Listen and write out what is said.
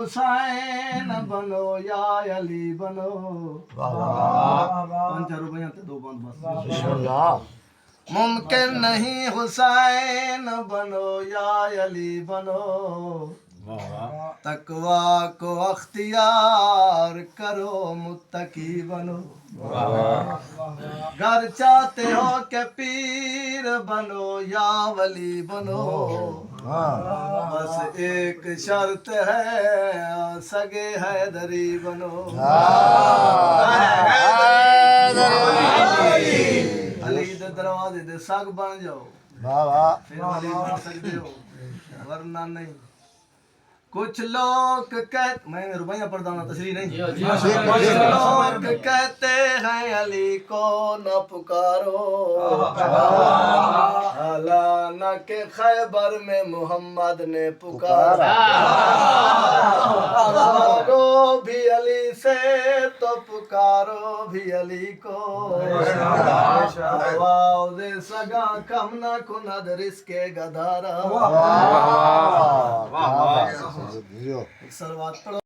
حسین بنو یا علی بنو پانچ روپیہ تے دو بند بس ممکن نہیں حسین بنو یا علی بنو تقوی کو اختیار کرو متقی بنو گر چاہتے ہو کہ پیر بنو یا ولی بنو بس ایک شرط ہے سگے حیدری بنو علی دے دروازے دے سگ بن جاؤ پھر ولی بن سکتے ہو ورنہ نہیں کچھ لوگ کہتے میں روبیہ پڑھتا ہوں تشریح نہیں کچھ لوگ کہتے ہیں علی کو نہ پکارو حالانہ کہ خیبر میں محمد نے پکارا پکارو بھی علی سے تو پکارو بھی علی کو آواز سگا کم نہ کند رزق گدارا ایک سلوات پڑھو